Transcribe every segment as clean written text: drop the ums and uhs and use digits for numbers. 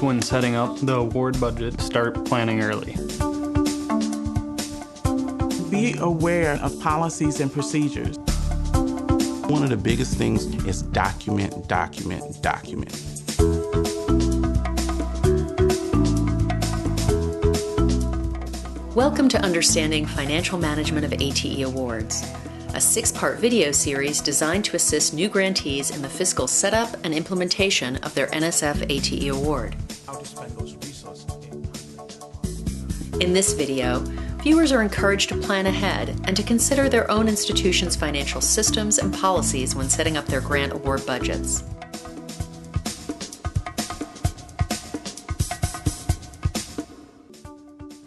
when setting up the award budget, start planning early. Be aware of policies and procedures. One of the biggest things is document, document, document. Welcome to Understanding Financial Management of ATE Awards, a 6-part video series designed to assist new grantees in the fiscal setup and implementation of their NSF ATE Award. In this video, viewers are encouraged to plan ahead and to consider their own institution's financial systems and policies when setting up their grant award budgets.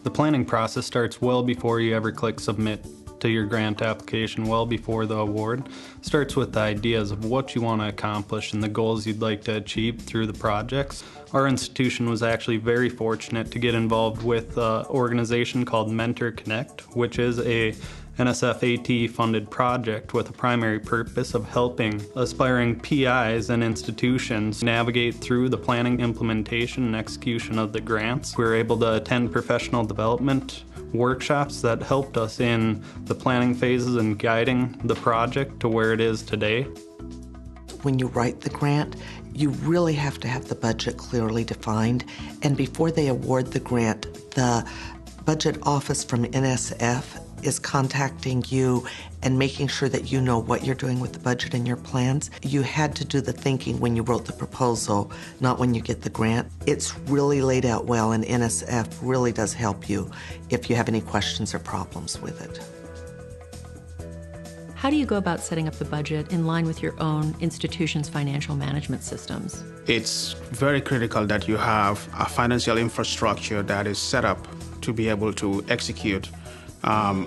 The planning process starts well before you ever click submit to your grant application, well before the award. Starts with the ideas of what you want to accomplish and the goals you'd like to achieve through the projects. Our institution was actually very fortunate to get involved with an organization called Mentor Connect, which is a NSF ATE funded project with a primary purpose of helping aspiring PIs and institutions navigate through the planning, implementation, and execution of the grants. We were able to attend professional development workshops that helped us in the planning phases and guiding the project to where it is today. When you write the grant, you really have to have the budget clearly defined, and before they award the grant, the budget office from NSF is contacting you and making sure that you know what you're doing with the budget and your plans. You had to do the thinking when you wrote the proposal, not when you get the grant. It's really laid out well, and NSF really does help you if you have any questions or problems with it. How do you go about setting up the budget in line with your own institution's financial management systems? It's very critical that you have a financial infrastructure that is set up to be able to execute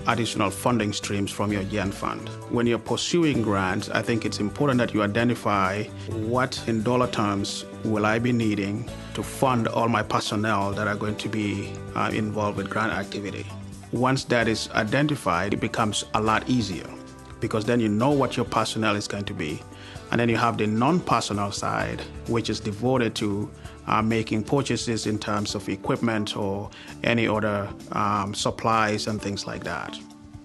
additional funding streams from your GEN fund. When you're pursuing grants, I think it's important that you identify what in dollar terms will I be needing to fund all my personnel that are going to be involved with grant activity. Once that is identified, it becomes a lot easier because then you know what your personnel is going to be. And then you have the non-personnel side, which is devoted to making purchases in terms of equipment or any other supplies and things like that.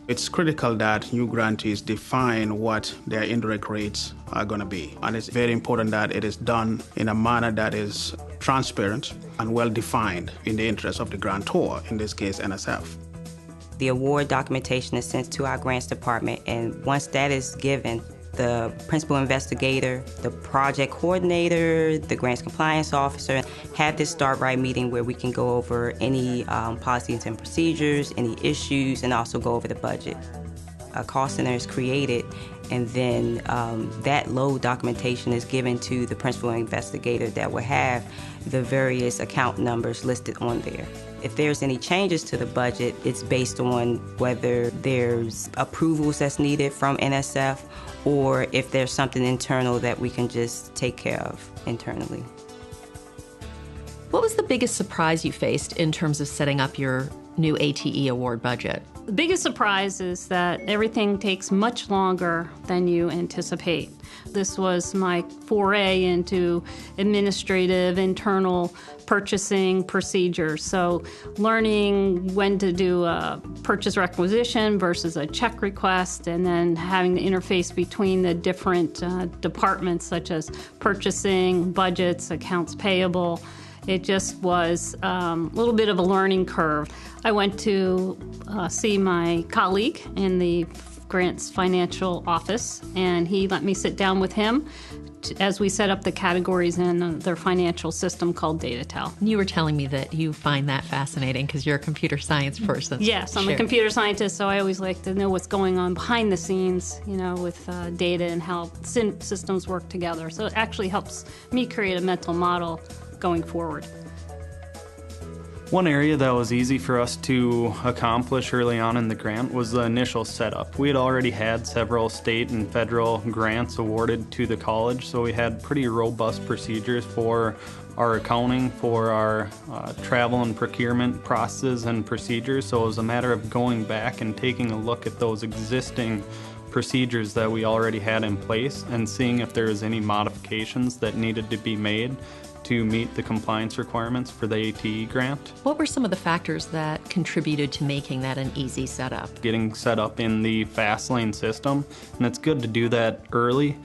It's critical that new grantees define what their indirect rates are going to be. And it's very important that it is done in a manner that is transparent and well-defined in the interest of the grantor, in this case NSF. The award documentation is sent to our grants department, and once that is given, the principal investigator, the project coordinator, the grants compliance officer have this start right meeting where we can go over any policies and procedures, any issues, and also go over the budget. A cost center is created, and then that load documentation is given to the principal investigator that will have the various account numbers listed on there. If there's any changes to the budget, it's based on whether there's approvals that's needed from NSF or if there's something internal that we can just take care of internally. What was the biggest surprise you faced in terms of setting up your new ATE award budget? The biggest surprise is that everything takes much longer than you anticipate. This was my foray into administrative, internal purchasing procedures. So learning when to do a purchase requisition versus a check request, and then having the interface between the different departments such as purchasing, budgets, accounts payable. It just was a little bit of a learning curve. I went to see my colleague in the grants financial office, and he let me sit down with him as we set up the categories in their financial system called DataTel. You were telling me that you find that fascinating because you're a computer science person. Yes, I'm a computer scientist, so I always like to know what's going on behind the scenes, you know, with data and how systems work together. So it actually helps me create a mental model going forward. One area that was easy for us to accomplish early on in the grant was the initial setup. We had already had several state and federal grants awarded to the college, so we had pretty robust procedures for our accounting, for our travel and procurement processes and procedures. So it was a matter of going back and taking a look at those existing procedures that we already had in place and seeing if there was any modifications that needed to be made to meet the compliance requirements for the ATE grant. What were some of the factors that contributed to making that an easy setup? Getting set up in the FastLane system, and it's good to do that early.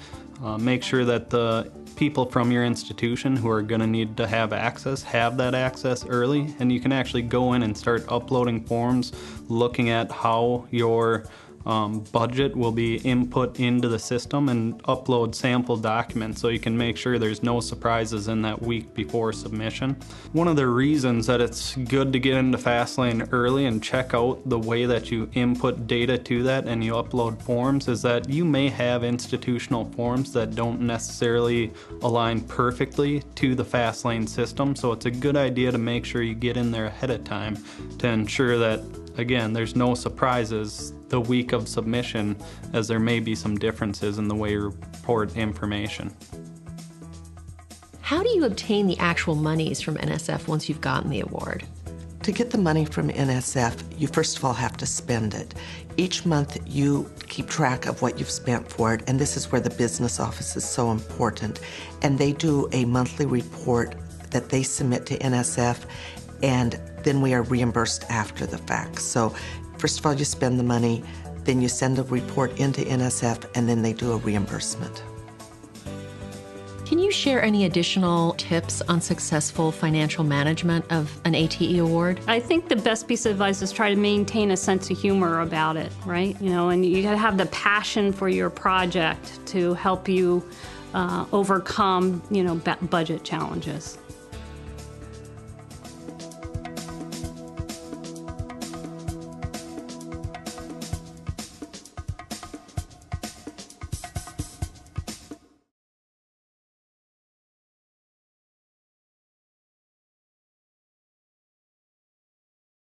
Make sure that the people from your institution who are going to need to have that access early, and you can actually go in and start uploading forms, looking at how your budget will be input into the system, and upload sample documents so you can make sure there's no surprises in that week before submission. One of the reasons that it's good to get into FastLane early and check out the way that you input data to that and you upload forms is that you may have institutional forms that don't necessarily align perfectly to the FastLane system, so it's a good idea to make sure you get in there ahead of time to ensure that, again, there's no surprises the week of submission, as there may be some differences in the way you report information. How do you obtain the actual monies from NSF once you've gotten the award? To get the money from NSF, you first of all have to spend it. Each month you keep track of what you've spent for it, and this is where the business office is so important. And they do a monthly report that they submit to NSF, and then we are reimbursed after the fact. So first of all, you spend the money, then you send a report into NSF, and then they do a reimbursement. Can you share any additional tips on successful financial management of an ATE award? I think the best piece of advice is try to maintain a sense of humor about it, right? And you gotta have the passion for your project to help you overcome, budget challenges.